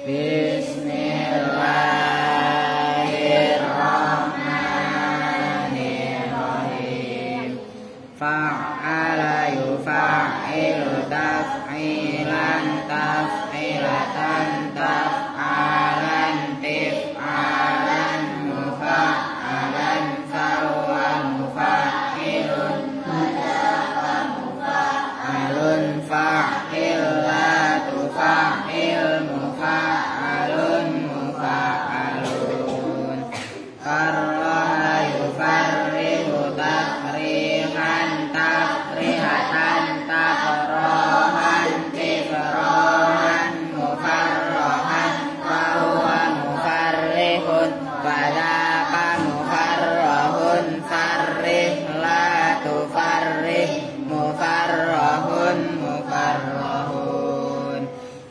Bismillahirrahmanirrahim. Fa'ala yufa'il taf'ilan taf'ilatan taf'alan tif'alan mufa'alan fahuwa mufa'ilun mufa'alun fa'il la tufa'il mufa'alun mufa'alun karraha yufarrihu tafrihan tafrihatan tafrohan tifrohan mufarrohan fahuwa mufarrihun wadaka mufarrohun farrih la tufarrih mufarrohun mufarrohun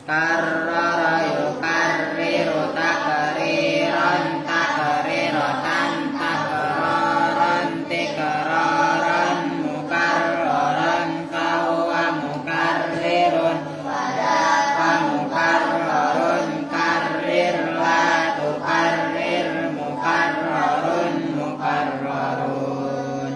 karrara yukarriru takriran takriratan takroran tikroran mukarroran fahuwa mukarrirun wadaka mukarrorun karrir la tukarrir mukarrorun mukarrorun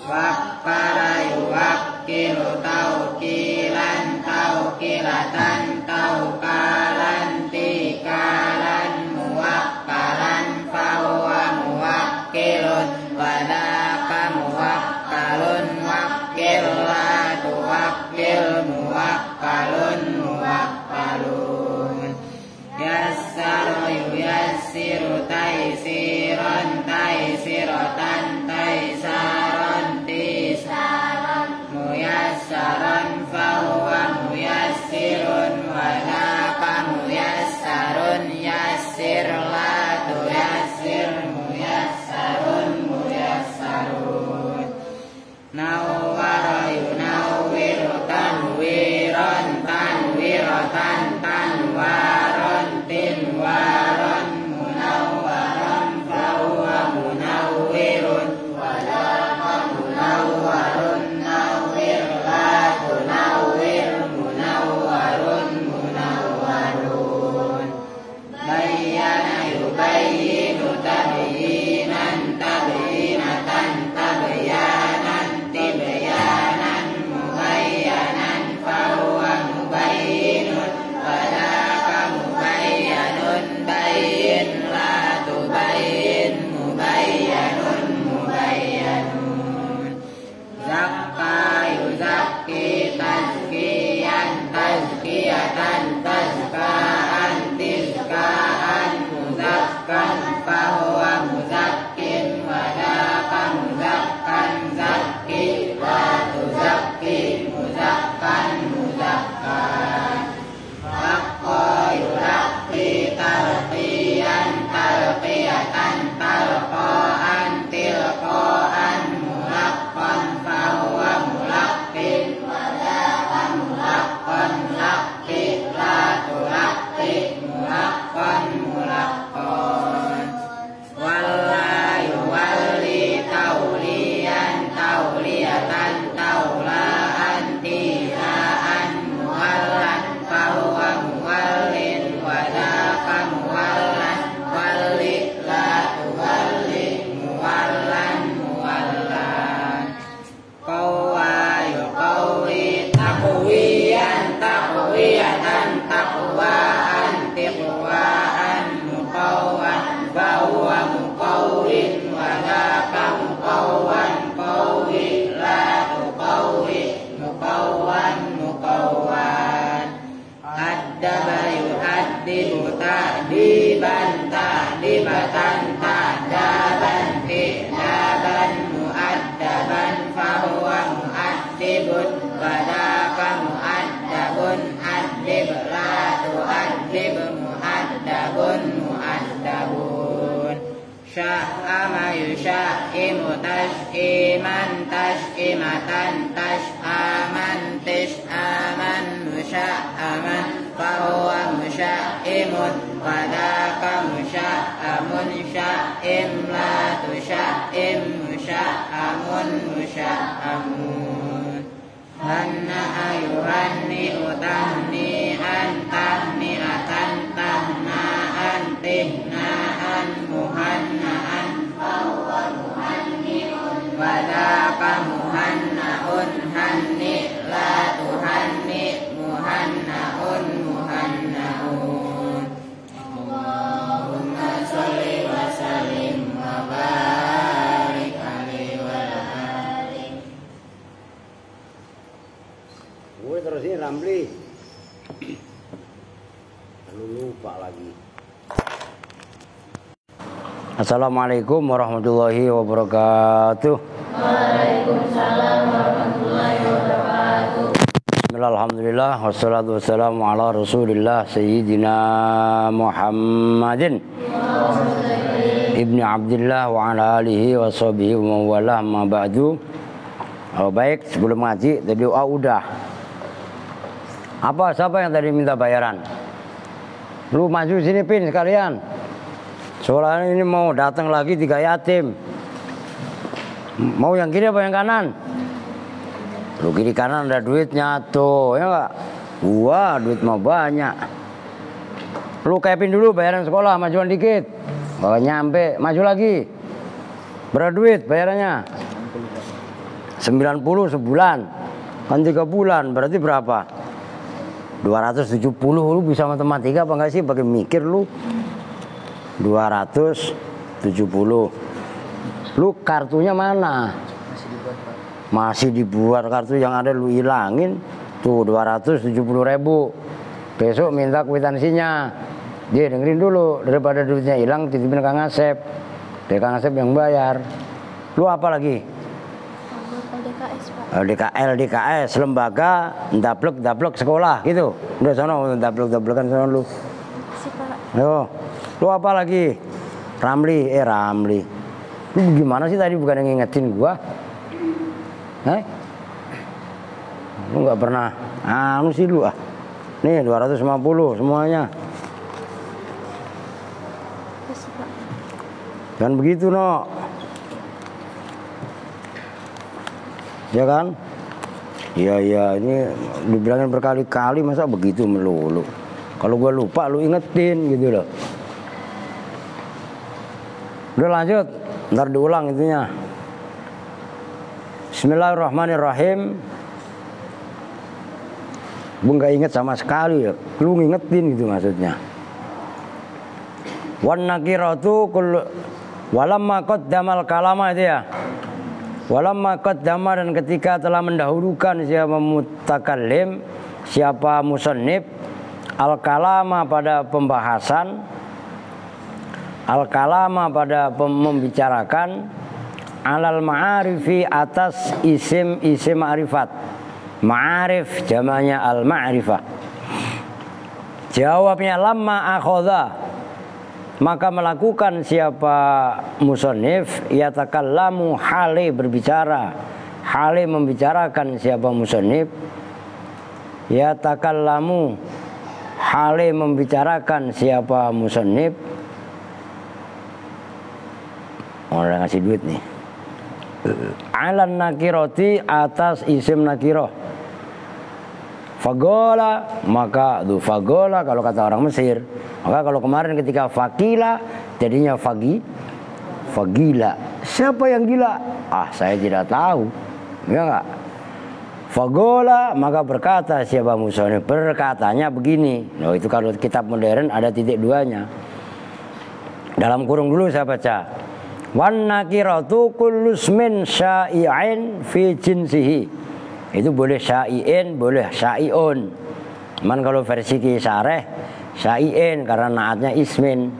wakkala yuwakkilu taukilan taukilatan taukalan tikalan muwakkalan fahuwa muwakkilun wadaka muwakkalun wakkil la tuwakkil muwakkalun muwakkalun yassaru yuyassiru taisiran taisiratan taisaran tisaran muyassaran fahuwa muyassirun wadaka muyassarun yassir la tuyassir muyassarun muyassarun nawwara yunawwiru tanwiran tanwiratan tanwaran tinwaran munawwaran fahuwa munawwirun wadaka munawwarun nawwir la tunawwir munawwarun munawwarun bayyana yubayyinu tabyinan tabyinatan tabyanan tibyanan mubayyanan fahuwa mubayyinun wadaka mubayyanun bayyin la tubayyin mubayyanun mubayyanun zakka yuzakki tazkiyan tazkiyatan tazkaan tizkaan muzakkan fahuwa muzakkin wadaka muzakkan zakki la tuzakki muzakkan muzakkan hakka yulaqi talqiyan talqiyatan talqaan tilqaan mulaqqan fahuwa mulaqqin wadaka mulaqqan laqqi la tulaqqi mulaqqan mulaqqan walla yuwalli tauliyan tauliyatan taulaan tilaan muwallan fahuwa muwallin wadaka muwallan walli la tuwalli muwallan muwallan qawwa yuqawwi taqwiyan taqwiyatan taqwaan tiqwaan muqawwan fahuwa muqawwin wadaka muqawwan qawwi la tuqawwi muqawwan muqawwan addaba yu'addibu ta'diban ta'dibatan ta'daban ti'daban mu'addaban fahuwa mu'addibun wadaka mu'addabun addib la tu'addib mu'addabun mu'addabun sya'ama yusyaimu tas'iman tas'imatan tas'aman tis'aman musya'aman fahuwa musyaimun wadaka musya'amun sya'im la tusya'im musya'amun musya'amun hanna ayuhanni utahni an tahni'atan tahni lupa lagi. Assalamualaikum warahmatullahi wabarakatuh. Waalaikumsalam warahmatullahi wabarakatuh. Alhamdulillah wassalatu wassalamu ala Rasulillah Sayyidina Muhammadin Ibni Abdillah wa ala alihi wa sahbihi wa mawalah ma ba'du. Baik, sebelum ngaji tadi udah. Apa siapa yang tadi minta bayaran? Lu maju sini pin sekalian. Soalnya ini mau datang lagi 3 yatim. Mau yang kiri apa yang kanan? Lu kiri kanan ada duitnya tuh, ya enggak? Wah, duit mah banyak. Lu kepin dulu bayaran sekolah, majuan dikit. Bawa nyampe, maju lagi. Berapa duit bayarannya? 90 sebulan. Kan 3 bulan, berarti berapa? 270. Lu bisa matematika apa enggak sih? Pakai mikir lu. 270. Lu kartunya mana? Masih dibuat kartu yang ada lu hilangin. Tuh 270.000. Besok minta kwitansinya. Dia dengerin dulu, daripada duitnya hilang titipin Kang Asep. Dari Kang Asep yang bayar. Lu apa lagi? LDKS, lembaga daplek sekolah gitu. Udah sono daplek-daplekan sono lu. Yo. Lu apa lagi? Ramli. Lu gimana sih tadi bukan yang ngingetin gua? Lu nggak pernah anu sih lu ah. Nih 250 semuanya. Kan begitu no. Ya kan? Iya ini dibilangin berkali-kali masa begitu melulu. Kalau gua lupa lu ingetin gitu loh. Udah lanjut, ntar diulang intinya. Bismillahirrahmanirrahim. Gue nggak inget sama sekali ya. Lu ngingetin gitu maksudnya. Wan nakiratu kul walamma qaddamal kalama itu ya. Walamma qaddama, dan ketika telah mendahulukan siapa mutakallim, siapa musannif, al kalama pada pembahasan, al kalama pada membicarakan, alal ma'arifi atas isim ma'rifat. Ma'arif jamanya al ma'rifah. Jawabnya lamma akhadha, maka melakukan siapa musannif yatakallamu hale berbicara, hale membicarakan siapa musannif, yatakallamu hale membicarakan siapa musannif. Orang ngasih duit nih. Alan nakiroti, atas isim nakiroh. Fagola, maka fagola kalau kata orang Mesir. Maka kalau kemarin ketika fakila jadinya fagila. Siapa yang gila? Ah, saya tidak tahu. Ya enggak? Fagola, maka berkata siapa musannif, berkatanya begini. Nah, itu kalau kitab modern ada titik 2-nya. Dalam kurung dulu saya baca. Wan nakiratu kullu ismin syai'in fi jinsihi. Itu boleh syai'in, boleh syai'un. Cuman kalau versi Kisareh syai'in karena naatnya ismin.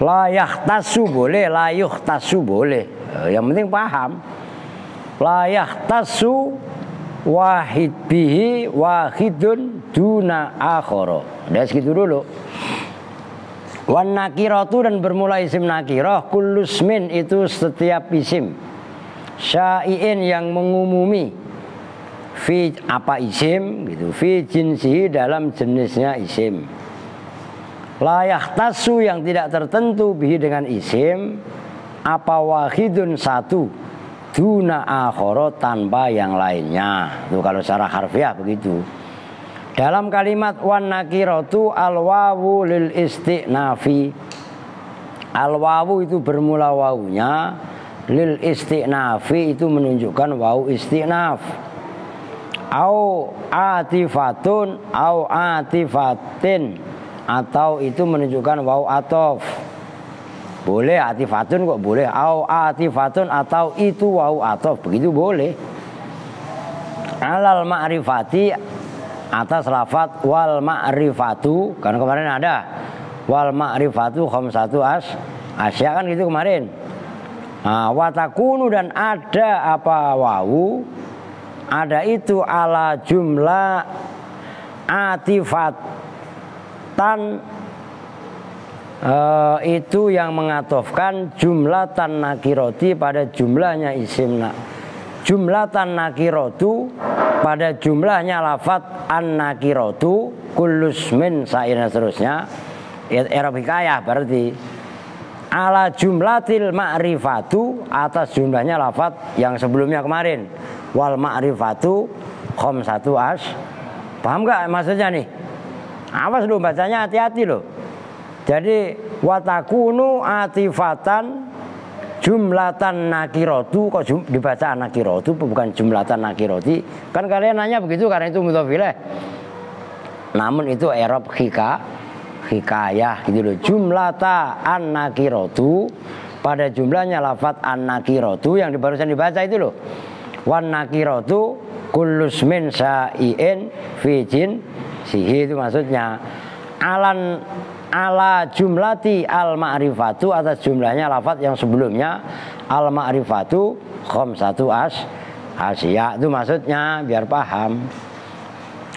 La yahtasu boleh, la yuhtasu boleh. Yang penting paham. La yahtasu wahid bihi wahidun duna akhara. Udah segitu dulu. Wan nakiratu, dan bermula isim nakirah, kullusmin itu setiap isim, syai'in yang mengumumi, fi apa isim gitu, fi jinsihi dalam jenisnya isim. La yahtasu yang tidak tertentu bihi dengan isim, apa wahidun satu, duna akhara tanpa yang lainnya. Itu kalau secara harfiah begitu. Dalam kalimat wan nakiratu al wawu lil isti'nafi. Al wawu itu bermula wawunya, lil isti'nafi itu menunjukkan wawu isti'naf. Au atifatun au atifatin, atau itu menunjukkan wawu atof. Boleh atifatun kok boleh, au atifatun atau itu wawu atof, begitu boleh. Alal ma'rifati atas lafat wal ma'rifatu, karena kemarin ada wal ma'rifatu khamsatu asya kan gitu kemarin. Nah, watakunu dan ada apa wawu, ada itu ala jumlah atifatan, itu yang mengatofkan jumlatan nakiroti pada jumlahnya isim jumlatan nakirotu pada jumlahnya lafat an nakirotu kullus min saina seterusnya. I'rab hikayah berarti ala jumlatil ma'rifatu atas jumlahnya lafat yang sebelumnya kemarin wal ma'rifatu khamsatu paham gak maksudnya nih? Awas lu bacanya, hati-hati loh. Jadi watakunu atifatan jumlatan nakirotu, kok dibaca nakirotu bukan jumlatan nakiroti? Kan kalian nanya begitu karena itu mudhof ilaih. Namun itu i'rab hikayah gitu loh. Jumlata an nakirotu pada jumlahnya lafat an nakirotu yang barusan dibaca itu loh. Wan nakirotu kullus min sa'iin fi jinsihi, itu maksudnya. Ala jumlati al ma'rifatu atas jumlahnya lafaz yang sebelumnya al ma'rifatu khamsatu asya, itu maksudnya biar paham.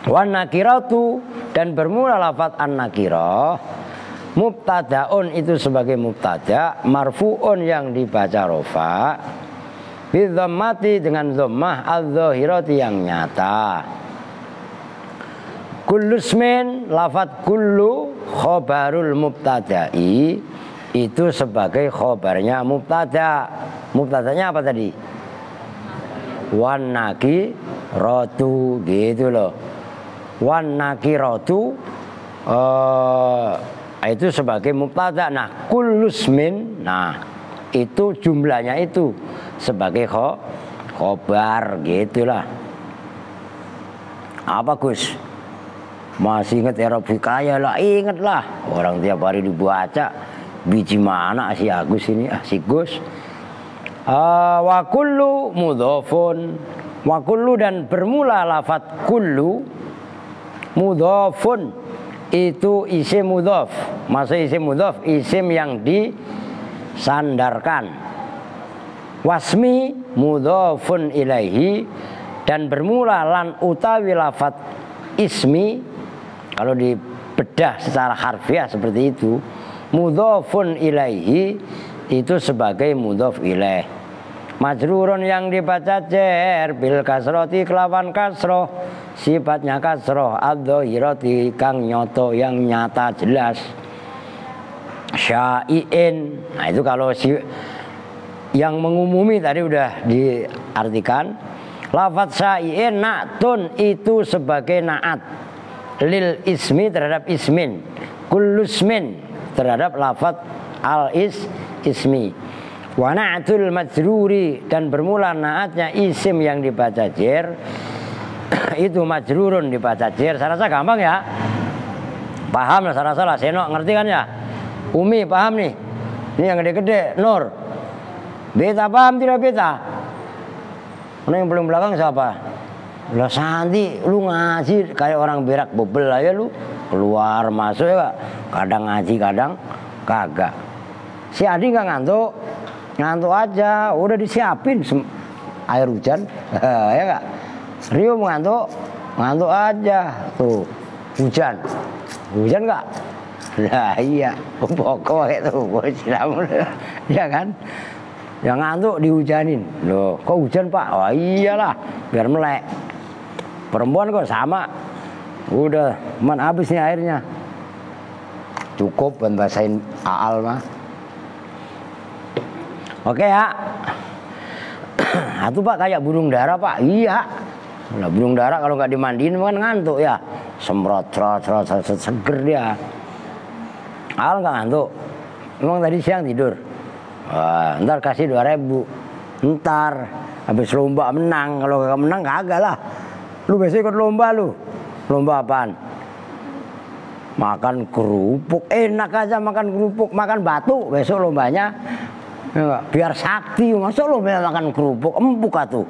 Wan nakiratu dan bermula lafaz an nakirah mubtadaun itu sebagai mubtada marfuun yang dibaca rofa bi dhammati dengan dhammah adz-dzahirati yang nyata. Kullusmin lafat kullu khobarul mubtada'i itu sebagai khobarnya mubtada. Mubtadanya apa tadi? Wan nakiratu gitu loh. Wan nakiratu itu sebagai mubtada. Nah kullusmin, nah itu jumlahnya itu sebagai khobar gitulah. Apa Gus? Masih ingat i'rab hikayah lah? Ingat lah, orang tiap hari dibaca. Biji mana si Agus ini, si Gus. Wa kullu mudhofun, wa kullu dan bermula lafat kullu mudhofun itu isim mudhof. Maksud isim mudhof isim yang disandarkan. Wasmi mudhofun ilaihi dan bermula lan utawi lafat ismi. Kalau dibedah secara harfiah seperti itu, mudhofun ilaihi itu sebagai mudhof ilaih. Majrurun yang dibaca jar bil kasroti kelawan kasroh, sifatnya kasroh adz-dzahirati kang nyoto yang nyata jelas. Syai'in, nah itu kalau yang mengumumi tadi udah diartikan. Lafaz syai'in na'tun itu sebagai na'at lil ismi terhadap ismin, kullusmin terhadap lafaz al ismi. Wa na'tul majruri dan bermula naatnya isim yang dibaca jar itu majrurun dibaca jar. Saya rasa gampang ya, paham lah. Saya rasa lah. Seno ngerti kan ya? Umi paham nih? Ini yang gede-gede Nur beta paham tidak beta? Mana yang paling belakang siapa? Lah Santi, lu ngaji kayak orang berak bebel aja lu, keluar masuk ya, kadang ngaji kadang kagak. Si Adi nggak ngantuk, ngantuk aja, udah disiapin air hujan, ya nggak? Rio ngantuk, ngantuk aja tuh hujan nggak? Lah iya, pokok itu gue siram, ya kan? Yang ngantuk dihujanin, loh kok hujan pak? Oh iyalah, biar melek. Perempuan kok sama, udah man habis nih airnya, cukup buat basahin aal mah. Oke ya. Itu pak kayak burung dara pak. Iya. Nah, burung dara kalau nggak dimandiin kan ngantuk ya, semprot seger dia. Al nggak ngantuk, emang tadi siang tidur. Wah, ntar kasih 2.000. Ntar habis lomba menang, kalau nggak menang kagak lah. Lu besok ikut lomba lu. Lomba apaan? Makan kerupuk. Enak aja makan kerupuk, makan batu besok lombanya. Ya, biar sakti. Masa lombanya makan kerupuk? Empuk atuh.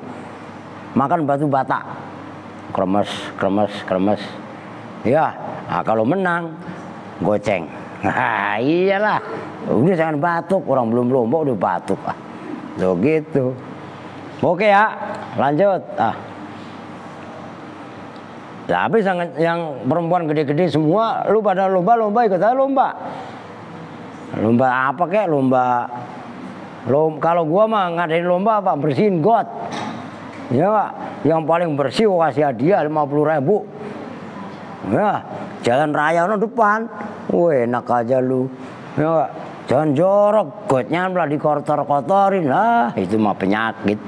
Makan batu bata. kremes. Ya, nah, kalau menang goceng. Nah, iyalah. Udah jangan batuk, orang belum lomba udah batuk. Tuh gitu. Oke ya, lanjut. Tapi yang perempuan gede-gede semua, lu pada lomba ikut aja lomba. Lomba apa kek? Lomba kalau gua mah ngadain lomba apa? Bersihin got. Ya Pak, yang paling bersih gua kasih hadiah 50.000. Ya, jalan raya no depan. Wah, enak aja lu. Ya Pak, jangan jorok, gotnya malah dikotor-kotorin lah. Itu mah penyakit.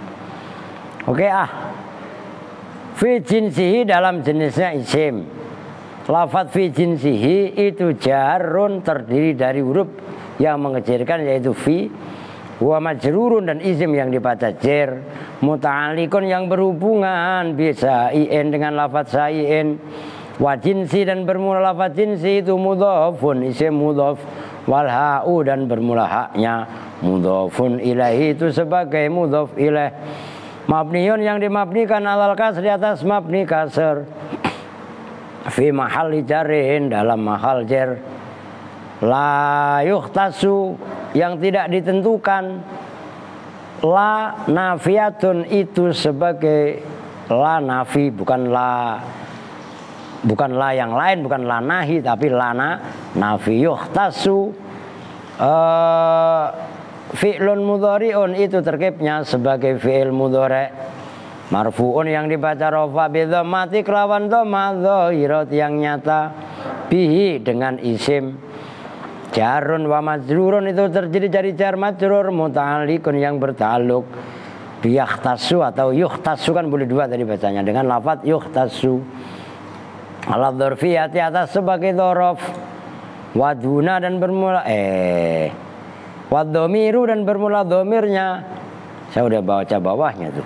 Oke fi jinsihi dalam jenisnya isim. Lafadz fi jinsihi itu jarun terdiri dari huruf yang mengecilkan yaitu fi. Wa majrurun dan isim yang dibaca jer. Muta'alliqun yang berhubungan bisa in dengan lafadz sa'iin. Wa jinsi dan bermula lafadz jinsi itu mudhofun isim mudhof. Wal ha'u dan bermula haknya mudhofun ilaihi itu sebagai mudhof ilaih. Mabniun yang dimabnikan alal kasri atas mabni kasr. Fi mahalli jarin dalam mahal jar. La yukhtasu yang tidak ditentukan. La nafiyatun itu sebagai la nafi, bukan la yang lain, bukan la nahi tapi la nafi. Yukhtasu fi'lun mudhari'un itu terkibnya sebagai fi'il mudhari'. Marfu'un yang dibaca rafa bi dhammati kelawan dhamma dhahirat yang nyata bihi dengan isim. Jarun wa majrurun itu terdiri dari jar majrur muta'alliqun yang bertaluk bi yakhtassu atau yukhtassu kan boleh dua tadi bacanya dengan lafaz yukhtassu. Ala dzarfiyati atas sebagai dzaraf. Waduna dan bermula Wadhomiru dan bermula domirnya. Saya udah baca bawahnya tuh.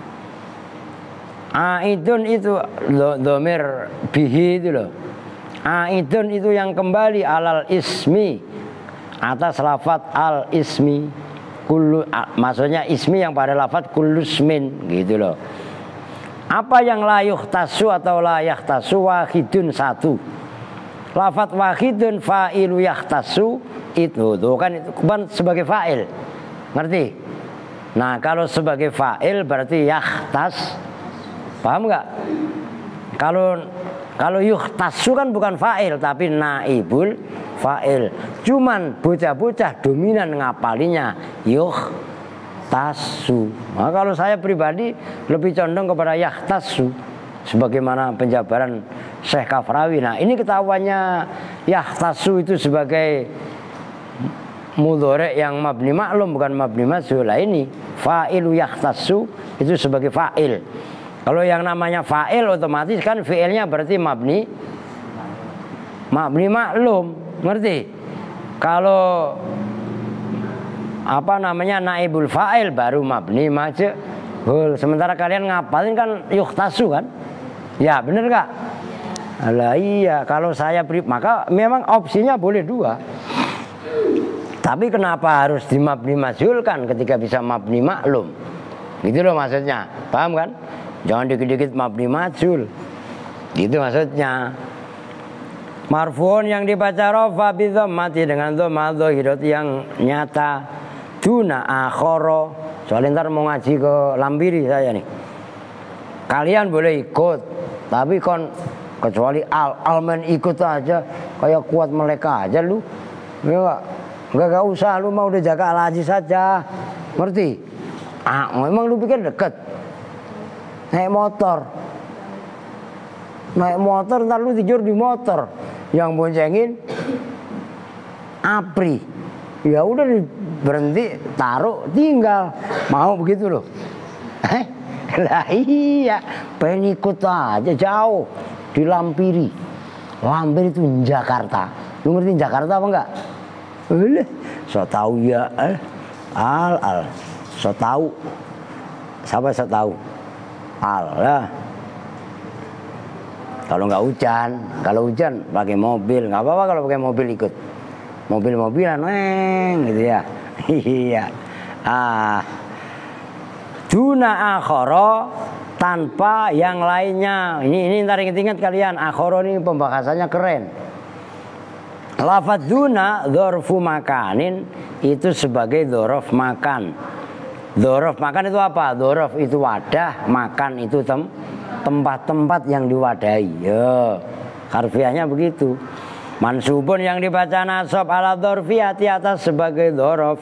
Aidun itu domir bihi itu loh. Aidun itu yang kembali alal ismi atas lafadz al ismi. Maksudnya ismi yang pada lafadz kullusmin gitu loh. Apa yang la yukhtasu atau la yakhtasu wahidun satu. Lafadz wahidun fa'ilu yakhtasu itu tuh kan sebagai fa'il, ngerti? Nah kalau sebagai fa'il berarti yakhtas, paham nggak? Kalau yukhtasu kan bukan fa'il tapi naibul fa'il. Cuman bocah-bocah dominan ngapalinya yukhtasu. Nah kalau saya pribadi lebih condong kepada yakhtasu, sebagaimana penjabaran Syekh Kafrawi. Nah ini ketahuannya yakhtasu itu sebagai mudhari' yang mabni maklum bukan mabni majhul. Ini fa'ilu yakhtassu itu sebagai fa'il. Kalau yang namanya fa'il otomatis kan fi'ilnya berarti mabni maklum, ngerti? Kalau apa namanya naibul fa'il baru mabni majhul. Sementara kalian ngapalin kan yukhtassu kan? Ya bener gak? Alah iya, kalau saya maka memang opsinya boleh dua. Tapi kenapa harus dimabni majhulkan ketika bisa mabni maklum? Gitu loh maksudnya. Paham kan? Jangan dikit-dikit mabni majhul. Gitu maksudnya. Marfu'un yang dibaca rafa bi dhammati dengan dhamma dhahirat yang nyata. Duna akhara. Soalnya ntar mau ngaji ke Lampiri saya nih. Kalian boleh ikut, tapi kecuali almen ikut aja kayak kuat mereka aja lu. Ya Enggak usah, lu mau udah jaga al-haji saja. Ngerti? Memang lu pikir deket? Naik motor ntar lu tidur di motor. Yang boncengin Apri. Ya udah berhenti, taruh, tinggal. Mau begitu loh. Lah iya, pengen ikut aja jauh di Lampiri. Lampiri itu Jakarta. Lu ngerti Jakarta apa enggak? So tahu ya so tahu. Siapa so tahu? Lah. Kalau nggak hujan, pakai mobil nggak apa-apa. Kalau pakai mobil ikut mobil-mobilan gitu ya. Iya. Duna akhara tanpa yang lainnya. Ini ntar ingat-ingat kalian, akhoro ini pembahasannya keren. Lafadz duna dzarfu makanin itu sebagai dzaraf makan. Dzaraf makan itu apa? Dzaraf itu wadah, makan itu tempat-tempat yang diwadahi. Ya, harfiahnya begitu. Mansubun yang dibaca nasab ala dzarfiyati atas sebagai dzaraf.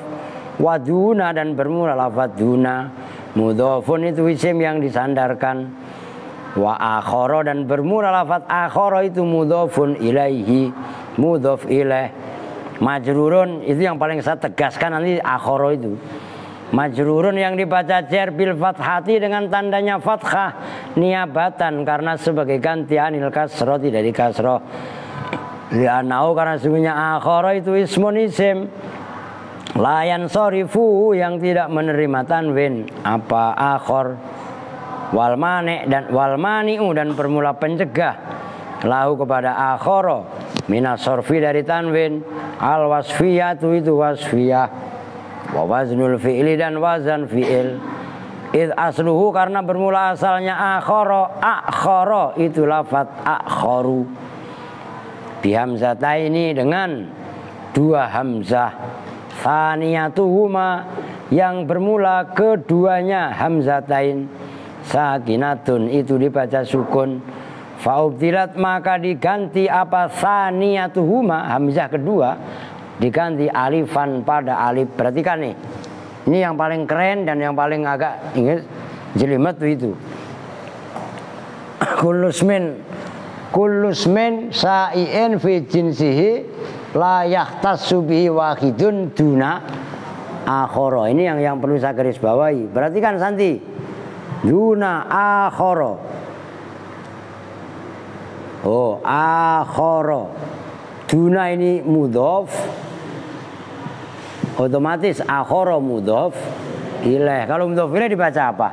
Waduna dan bermula lafadz duna. Mudhofun itu isim yang disandarkan. Wa akhara dan bermula lafadz akhara itu mudhofun ilaihi, mudhof ilaih. Majrurun itu yang paling saya tegaskan nanti akhara itu. Majrurun yang dibaca jar bil fathati dengan tandanya fathah niabatan karena sebagai ganti anil kasrah dari kasrah. Li'anau karena sungguhnya akhara itu ismun isim. Layan sorifu yang tidak menerima tanwin apa akhor. Wal mani dan permula pencegah lahu kepada akhara minas sorfi dari tanwin. Al wasfiyatu itu wasfiyah. Wa waznul fi'li dan wazan fi'il. Id asluhu karena bermula asalnya akhara itu lafadz akharu. Bihamzataini dengan dua hamzah. Thaniyatuhuma yang bermula keduanya hamzatain. Sakinatun itu dibaca sukun. Faubdilat maka diganti apa thaniyatuhuma hamzah kedua diganti alifan pada alif. Perhatikan nih, ini yang paling keren dan yang paling agak ingat jelimet itu. Kullusmin sa'iin fi jinsihi la yahtassu bihi wahidun duna akhara. Ini yang perlu saya garis bawahi. Perhatikan Santi. Duna akhara. Oh, akhara. Duna ini mudhof. Otomatis akhara mudhof ilaih. Kalau mudhof ilaih dibaca apa?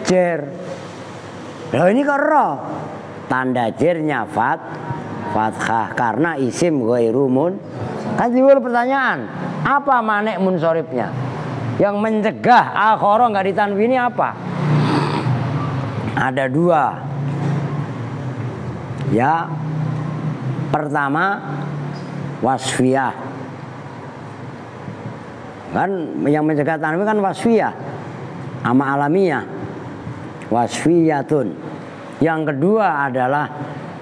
Jar. Lah ini kok ra. Tanda jarnya fathah karena isim ghairu mun. Kan timbul pertanyaan, apa manek munsoribnya? Yang mencegah akhara enggak ditanwini apa? Ada dua. Ya. Pertama wasfiyah. Kan yang mencegah tanwin kan wasfiyah. Ama alamiah. Wasfiyatun. Yang kedua adalah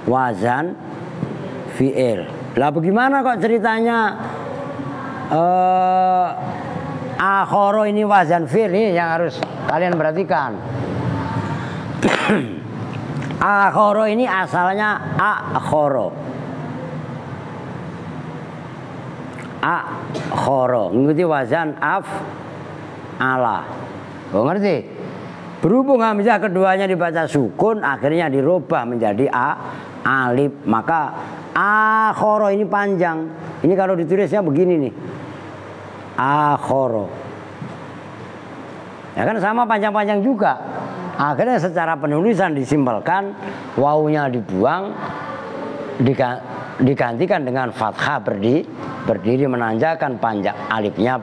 wazan fi'il. Lah bagaimana kok ceritanya akhara ini wazan fi'il? Ini yang harus kalian perhatikan. Akhara ini asalnya akhara. Akhara ngikuti wazan ala. Oh, ngerti? Berhubung hamzah keduanya dibaca sukun, akhirnya dirubah menjadi alif. Maka akhara ini panjang. Ini kalau ditulisnya begini nih. Akhara. Ya kan sama panjang-panjang juga. Akhirnya secara penulisan disimpelkan, wawunya dibuang, digantikan dengan fathah berdiri menanjakan, panjang alifnya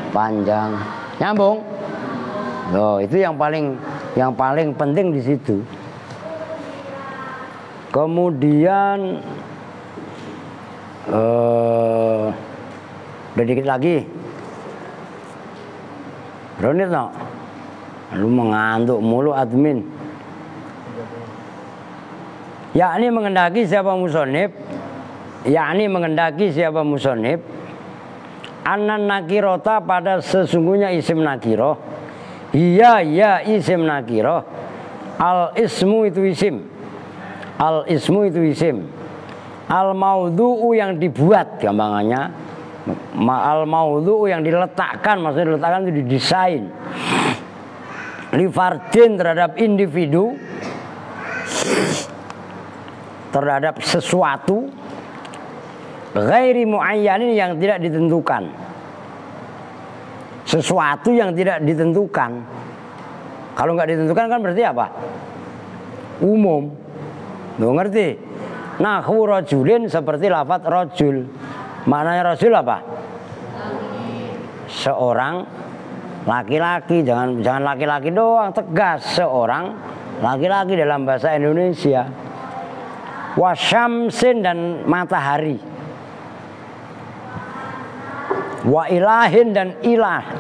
panjang. Nyambung? Loh, itu yang paling penting di situ. Kemudian sedikit lagi. Ronit no? Lu mengantuk mulu admin. Yakni mengendaki siapa musonib? Yakni mengendaki siapa musonib? Anan nakirota pada sesungguhnya isim nakiroh. Iya ya isim nakiroh. Al ismu itu isim. Al ismu itu isim. Al maudhu'u yang dibuat gampangannya. Al maudhu'u yang diletakkan, maksudnya diletakkan itu didesain. Li fardin terhadap individu, terhadap sesuatu. Ghairi muayyanin yang tidak ditentukan. Sesuatu yang tidak ditentukan. Kalau nggak ditentukan kan berarti apa? Umum. Lo ngerti? Nahwu rajulin seperti lafadz rajul. Maknanya rajul apa? Seorang laki-laki, jangan laki-laki doang, tegas seorang laki-laki dalam bahasa Indonesia. Wasyamsin dan matahari. Wa ilahin dan ilah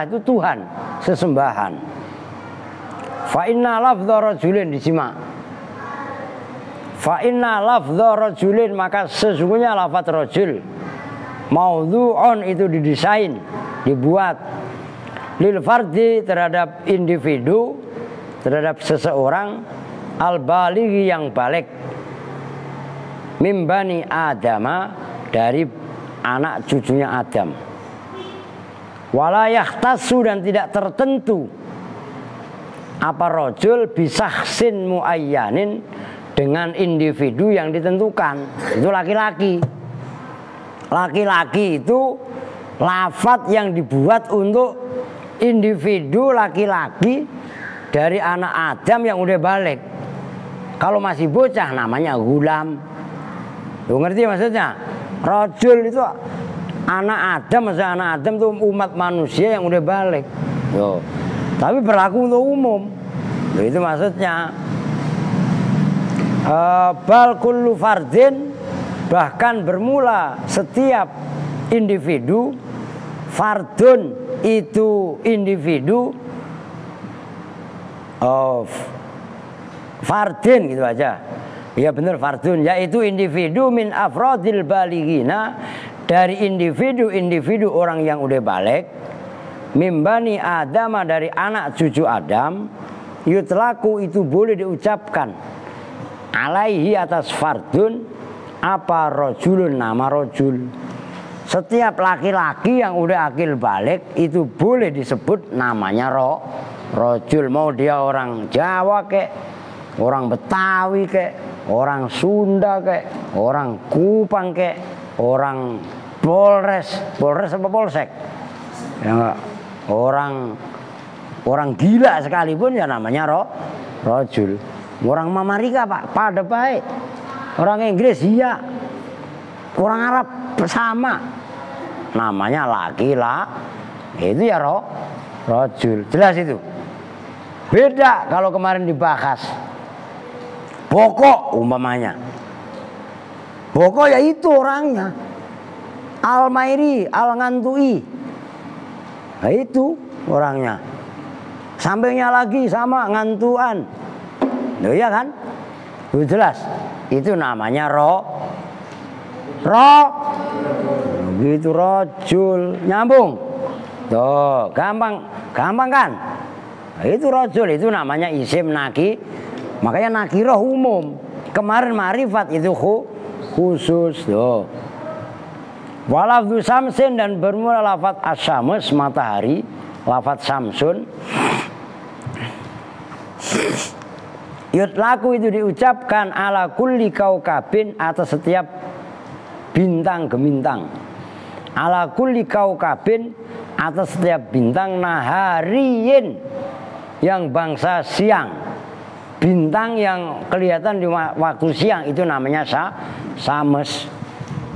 itu Tuhan, sesembahan. Fa inna lafdha rajulin, disimak. Fa inna lafdha rajulin, maka sesungguhnya lafaz rajul maudhu'un itu didesain, dibuat lil fardi terhadap individu, terhadap seseorang, al balighi yang balik, mimbani Adama dari anak cucunya Adam. Wala yahtassu dan tidak tertentu apa rajul bisahsin muayyanin dengan individu yang ditentukan. Itu laki-laki. Laki-laki itu lafaz yang dibuat untuk individu laki-laki dari anak Adam yang udah balik. Kalau masih bocah namanya gulam. Lu ngerti maksudnya? Rajul itu anak Adam, maksudnya anak Adam itu umat manusia yang udah balik. Yo. Tapi berlaku untuk umum. Loh, itu maksudnya. Bal kullu fardin, bahkan bermula setiap individu, fardun itu individu, fardin gitu aja. Ya benar, fardun, yaitu individu min afrodil balighina, dari individu orang yang udah balik, mimbani Adam, dari anak cucu Adam, yutlaku itu boleh diucapkan alaihi atas fardun apa rojulun, nama rojul. Setiap laki-laki yang udah akil balik itu boleh disebut namanya rojul. Mau dia orang Jawa kek, orang Betawi kek, orang Sunda kek, orang Kupang kek, orang Polres apa Polsek, ya, orang gila sekalipun ya namanya rojul. Orang Mamarika Pak pada baik, orang Inggris iya, orang Arab sama, namanya itu ya rojul. Jelas itu. Beda kalau kemarin dibahas Boko umpamanya. Boko ya itu orangnya. Al-Mairi, Al-Ngantui. Nah itu orangnya. Sampingnya lagi sama ngantuan. Loh iya kan? Loh jelas. Itu namanya gitu rojul. Nyambung. Tuh, gampang kan? Nah, itu rojul, itu namanya isim makanya nakiroh umum. Kemarin marifat itu khusus. Tuh. Walafdu samsin dan bermula lafaz asyams matahari, lafaz samsun. Yutlaku itu diucapkan ala kulli kaukabin atas setiap bintang gemintang. Ala kulli kaukabin atas setiap bintang nahariyin yang bangsa siang. Bintang yang kelihatan di waktu siang itu namanya sames.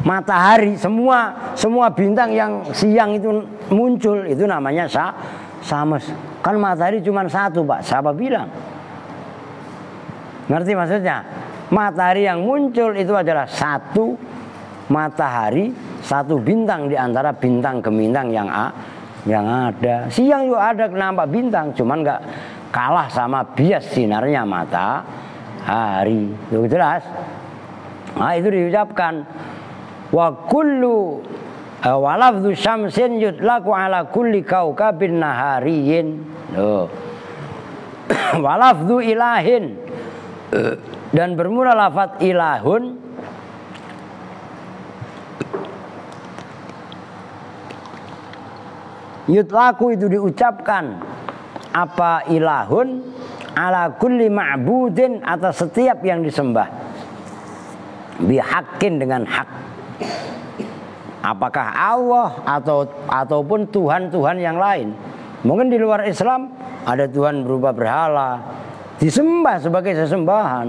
Matahari, semua bintang yang siang itu muncul itu namanya sames. Kan matahari cuma satu Pak, siapa bilang? Ngerti maksudnya? Matahari yang muncul itu adalah satu matahari, satu bintang di antara bintang gemintang yang ada. Siang juga ada nampak bintang, cuman nggak kalah sama bias sinarnya matahari. Itu jelas. Nah itu diucapkan wa kullu walafdhu syamsin yutlaku ala kulli kaukabin nahariyin. Walafdhu ilahin dan bermula lafaz ilahun yutlaku itu diucapkan apa ilahun ala kulli ma'budin atas setiap yang disembah bihaqqin dengan hak, apakah Allah ataupun Tuhan yang lain. Mungkin di luar Islam ada Tuhan berupa berhala disembah sebagai sesembahan.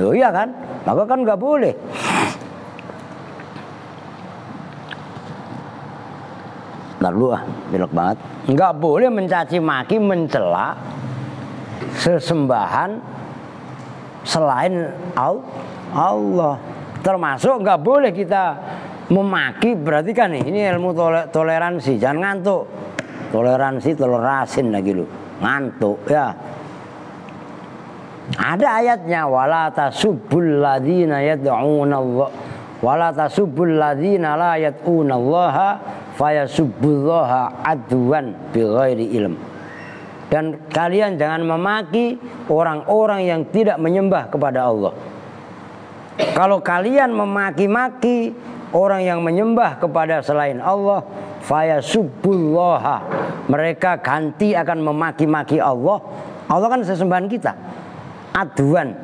Loh iya kan? Maka kan nggak boleh. Ntar dulu belok banget. Nggak boleh mencaci maki, mencela sesembahan selain Allah. Termasuk nggak boleh kita memaki, berarti kan ini ilmu toleransi, jangan ngantuk. Toleransi tolerasin lagi lu, ngantuk ya. Ada ayatnya, wala tasubbul ladzina yad'una Allah, wala tasubbul ladzina la yad'una Allah fayasubbullaha adwan bighairi ilm. Dan kalian jangan memaki orang-orang yang tidak menyembah kepada Allah. Kalau kalian memaki-maki orang yang menyembah kepada selain Allah, fayasubbullaha, mereka ganti akan memaki-maki Allah. Allah kan sesembahan kita. Aduan,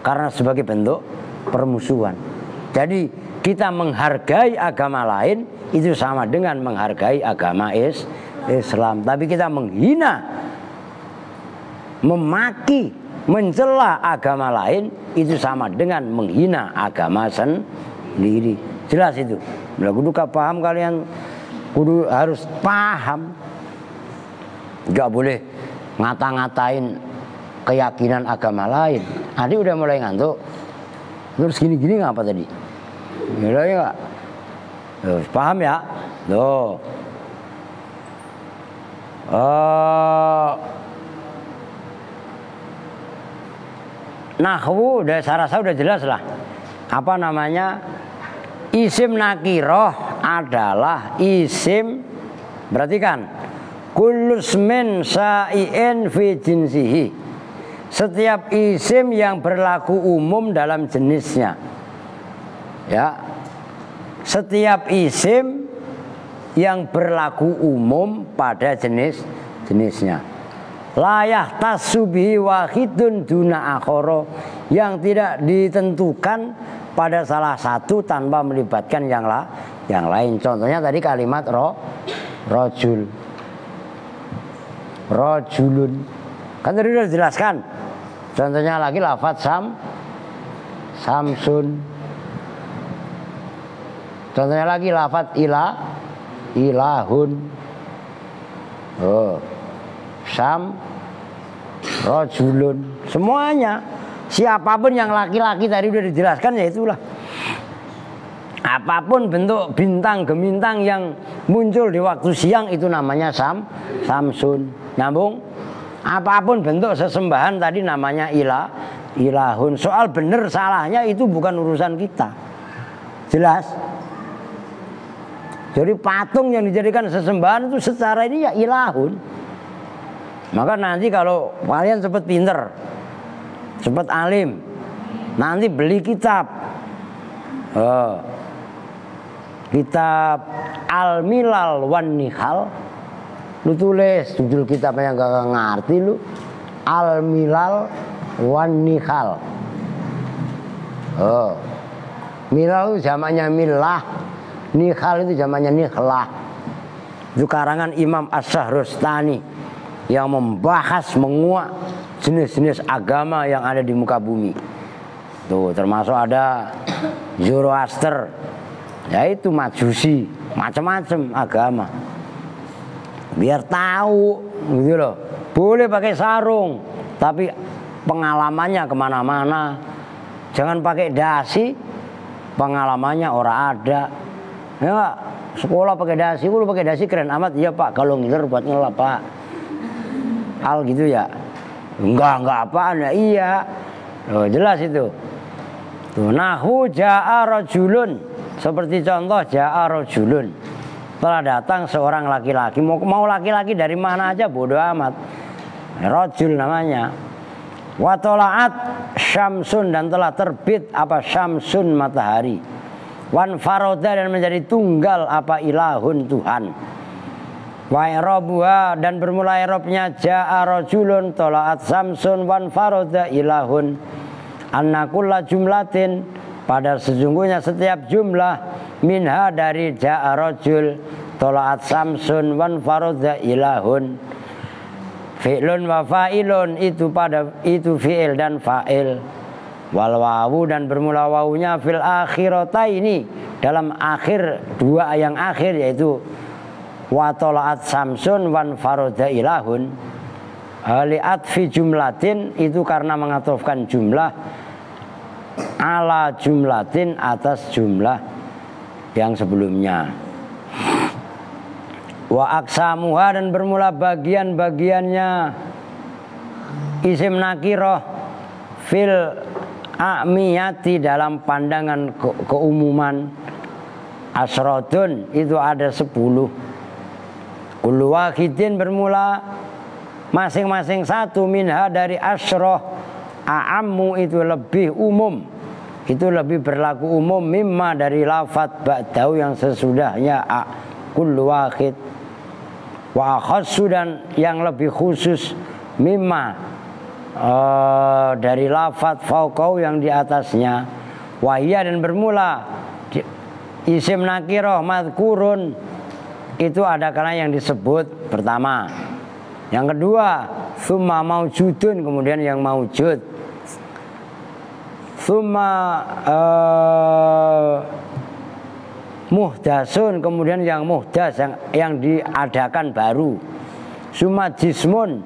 karena sebagai bentuk permusuhan. Jadi kita menghargai agama lain itu sama dengan menghargai agama Islam. Tapi kita menghina, memaki, mencela agama lain itu sama dengan menghina agama sendiri. Jelas itu. Bila kudu paham, kalian kudu harus paham. Gak boleh ngata-ngatain keyakinan agama lain. Adi udah mulai ngantuk. Terus gini-gini ngapa tadi? Udah ya gak? Paham ya? Tuh. Nahwu udah saya rasa udah jelas lah. Apa namanya? Isim nakiroh adalah isim, berarti kan kullusmin sa'iin fi jinsihi, setiap isim yang berlaku umum dalam jenisnya. Ya, setiap isim yang berlaku umum pada jenisnya. Layah tasubihi wahidun duna akhoro, yang tidak ditentukan pada salah satu tanpa melibatkan yang lain. Contohnya tadi kalimat rojulun, kan tadi sudah dijelaskan. Contohnya lagi lafadz samsun. Contohnya lagi lafadz ilahun. Rojulun, semuanya. Siapapun yang laki-laki tadi udah dijelaskan, ya itulah. Apapun bentuk bintang gemintang yang muncul di waktu siang itu namanya samsun. Nyambung? Apapun bentuk sesembahan tadi namanya ilahun. Soal benar salahnya itu bukan urusan kita. Jelas? Jadi patung yang dijadikan sesembahan itu secara ini ya ilahun. Maka nanti kalau kalian cepat pinter, cepat alim, nanti beli kitab kitab Al-Milal wan Nihal, lu tulis judul kitabnya, gak ngerti lu. Al-Milal wan Nihal. Milal itu jamaknya milah, Nihal itu jamaknya nihlah. Itu karangan Imam Asy-Syahrustani yang membahas, menguak jenis-jenis agama yang ada di muka bumi. Tuh, termasuk ada Zoroaster, yaitu Majusi, macam-macam agama. Biar tahu gitu loh. Boleh pakai sarung, tapi pengalamannya kemana-mana. Jangan pakai dasi, pengalamannya orang ada. Ya, sekolah pakai dasi, lu pakai dasi keren amat. Iya Pak, kalau ngiler buat ngelap Pak. Hal gitu ya. Enggak apaan ya. Iya. Loh, jelas itu. Tuh, nahu ja'a rajulun, seperti contoh ja'a rajulun, telah datang seorang laki-laki. Mau laki-laki dari mana aja bodoh amat. Rajul namanya. Wa tola'at syamsun, dan telah terbit apa syamsun, matahari. Wan faroda, dan menjadi tunggal apa ilahun, Tuhan. Wa i'rabuha, dan bermula i'rabnya ja'a rajulun tola'at samsun wan faroda ilahun. Anna kulla jumlatin, pada sesungguhnya setiap jumlah, minha dari ja'a rajul tola'at samsun wan faroda ilahun, fi'lun wa fa'ilun, itu fi'il dan fa'il. Wal wawu, dan bermula wawunya fil akhirataini, dalam akhir dua yang akhir, yaitu wa tolaat samsun wan faroda ilahun. Liat fi jumlatin itu karena mengatofkan jumlah ala jumlatin atas jumlah yang sebelumnya. Wa aksamuha dan bermula bagian-bagiannya isim nakiroh fil a'miyati dalam pandangan keumuman asrodun itu ada 10. Kullu wahidin bermula masing-masing satu minha dari asroh a'ammu itu lebih umum, itu lebih berlaku umum mimma dari lafadz ba'dahu yang sesudahnya kullu wahid. Wa khassu dan yang lebih khusus mimma dari lafadz fauqahu yang di atasnya. Wahia dan bermula isim nakiroh madkurun itu ada kalanya yang disebut pertama. Yang kedua, summa maujudun, kemudian yang maujud. Summa muhdasun, kemudian yang muhdas, yang diadakan baru. Summa jismun,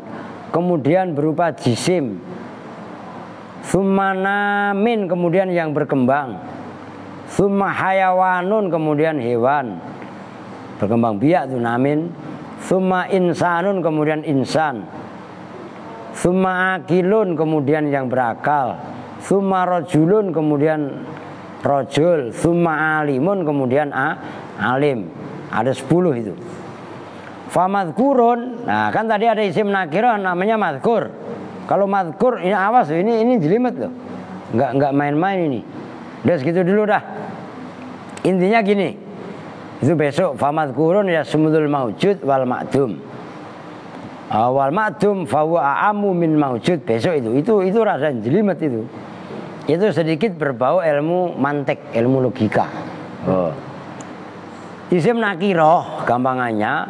kemudian berupa jisim. Summa namin, kemudian yang berkembang. Summa hayawanun, kemudian hewan berkembang biak itu namin. Summa insanun, kemudian insan. Summa akilun, kemudian yang berakal. Summa rojulun, kemudian rojul. Summa alimun, kemudian alim. Ada 10 itu. Famadkurun, nah kan tadi ada isim nakirah namanya madkur. Kalau madkur ini awas, ini jelimet loh. Enggak main-main ini. Udah segitu dulu dah. Intinya gini. Itu besok famadkurun ya sumudul maujud wal ma'dum. Wal ma'dum fa huwa a'ammu min maujud. Besok itu rasa jelimet itu. Itu sedikit berbau ilmu mantik, ilmu logika. Isim nakiroh gampangannya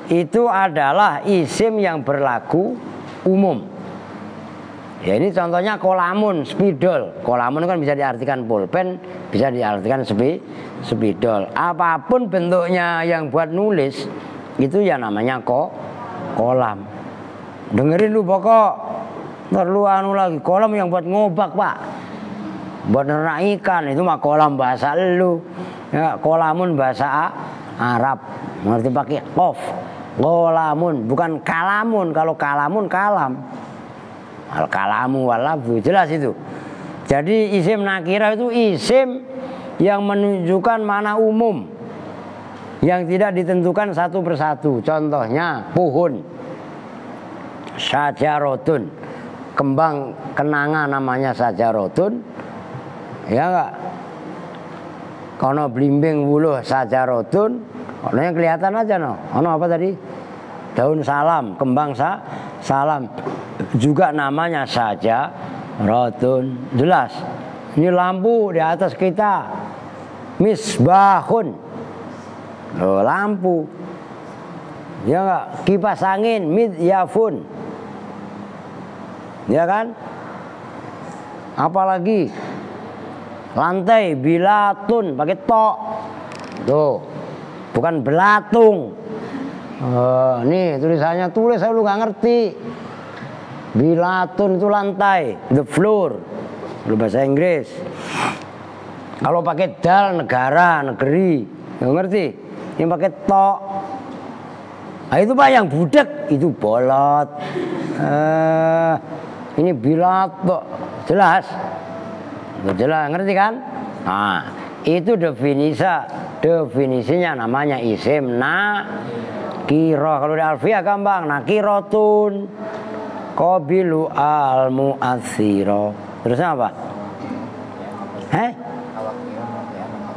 itu adalah isim yang berlaku umum. Ya ini contohnya kolamun, spidol. Kolamun kan bisa diartikan pulpen, bisa diartikan spidol. Apapun bentuknya yang buat nulis itu ya namanya kolam. Dengerin lu pokok. Perlu anu lagi kolam yang buat ngobak pak, buat nernak ikan itu mah kolam bahasa lu. Ya, kolamun bahasa Arab. Ngerti pakai qaf. Kolamun bukan kalamun. Kalau kalamun kalam. Al-kalamu walabdu, jelas itu. Jadi isim nakirah itu isim yang menunjukkan makna umum yang tidak ditentukan satu persatu. Contohnya pohon, sajarotun, kembang kenanga namanya sajarotun, ya enggak? Kono blimbing wuluh sajarotun, kono yang kelihatan aja no. Kono apa tadi? Daun salam, kembang salam. Juga namanya saja rotun, jelas. Ini lampu di atas kita, misbahun, lampu, ya enggak? Kipas angin, midyafun, ya kan? Apalagi lantai bilatun pakai tok, tuh, bukan belatung. Nih tulisannya tulis saya lu nggak ngerti. Bilatun itu lantai, the floor, lu bahasa Inggris. Kalau pakai dal negara, negeri, nggak ngerti. Yang pakai tok, nah itu pak yang budek itu bolot. Ini bilato, jelas, jelas, ngerti kan? Nah itu definisinya namanya isim nakirah. Kalau di alfiah gampang, nakirotun qabilu al-mu'athiro. Terusnya apa?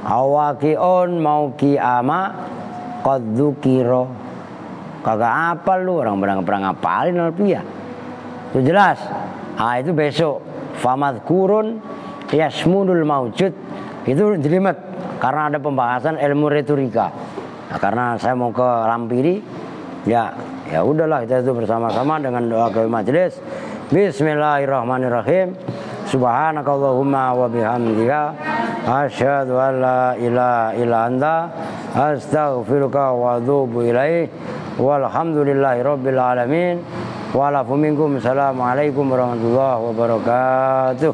Awakion mau kiama qadzukiro. Kagak apa lu, orang pernah ngapalin alfiah. Itu jelas. Ah itu besok famadkurun yasmunul maujud. Itu jelimet karena ada pembahasan ilmu retorika. Nah, karena saya mau ke Lampiri, ya udahlah kita itu bersama-sama dengan doa ke majelis. Bismillahirrahmanirrahim. Subhanakallahumma wa bihamdika asyhadu an la ilaha illa anta astaghfiruka wa atubu ilaik. Walhamdulillahi rabbil alamin. Wa lakum minkum. Assalamualaikum warahmatullahi wabarakatuh.